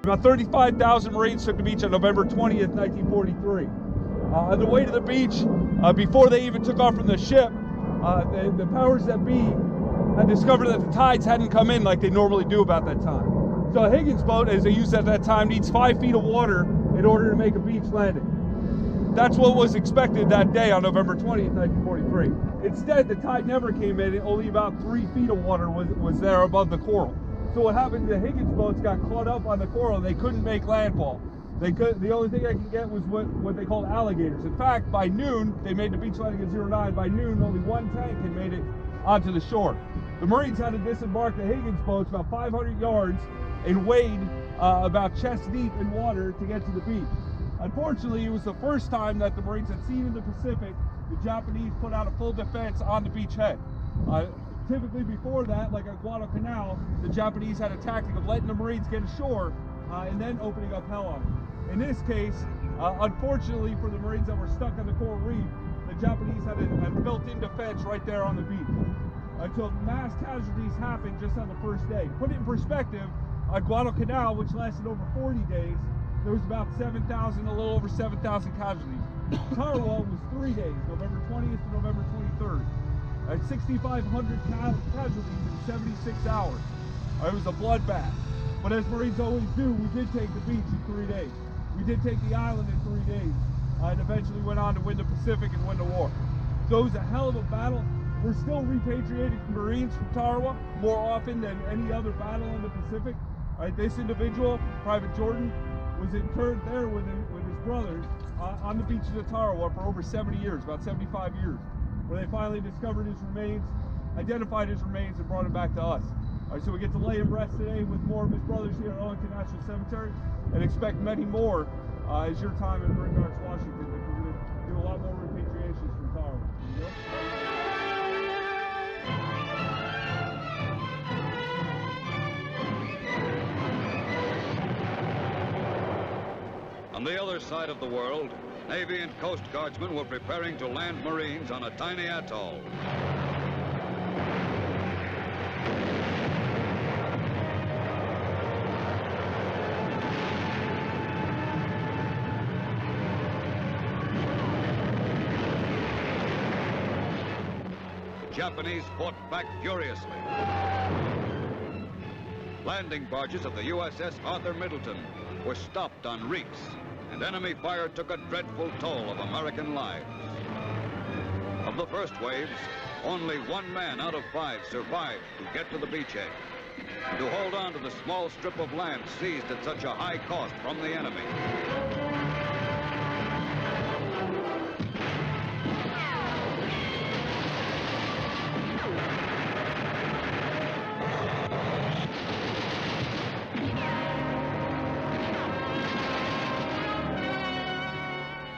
About 35,000 Marines took the beach on November 20th, 1943. On the way to the beach, before they even took off from the ship, the powers that be had discovered that the tides hadn't come in like they normally do about that time. So a Higgins boat, as they used at that time, needs 5 feet of water in order to make a beach landing. That's what was expected that day on November 20th, 1943. Instead, the tide never came in, and only about 3 feet of water was there above the coral. So what happened, the Higgins boats got caught up on the coral, and they couldn't make landfall. The only thing they could get was what they called alligators. In fact, by noon, they made the beach landing at 09. By noon, only one tank had made it onto the shore. The Marines had to disembark the Higgins boats about 500 yards and wade about chest deep in water to get to the beach. Unfortunately, it was the first time that the Marines had seen in the Pacific the Japanese put out a full defense on the beachhead. Typically before that, like at Guadalcanal, the Japanese had a tactic of letting the Marines get ashore and then opening up hell on them. In this case, unfortunately for the Marines that were stuck on the coral reef, the Japanese had a built-in defense right there on the beach. Until mass casualties happened just on the first day. Put it in perspective, on Guadalcanal, which lasted over 40 days, there was about 7,000, a little over 7,000 casualties. Tarawa was 3 days, November 20th to November 23rd. 6,500 casualties in 76 hours. It was a bloodbath. But as Marines always do, we did take the beach in 3 days. We did take the island in 3 days, and eventually went on to win the Pacific and win the war. So it was a hell of a battle. We're still repatriating Marines from Tarawa more often than any other battle in the Pacific. This individual, Private Jordan, was interred there with his brothers on the beaches of Tarawa for over 70 years, about 75 years, where they finally discovered his remains, identified his remains, and brought him back to us. All right, so we get to lay him rest today with more of his brothers here at Arlington National Cemetery, and expect many more as your time in Marine Barracks, Washington, because we're going to do a lot more repatriations from Tarawa. You know? On the other side of the world, Navy and Coast Guardsmen were preparing to land Marines on a tiny atoll. The Japanese fought back furiously. Landing barges of the USS Arthur Middleton were stopped on reefs, and enemy fire took a dreadful toll of American lives. Of the first waves, only 1 man out of 5 survived to get to the beachhead, and to hold on to the small strip of land seized at such a high cost from the enemy.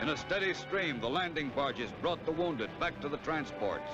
In a steady stream, the landing barges brought the wounded back to the transports.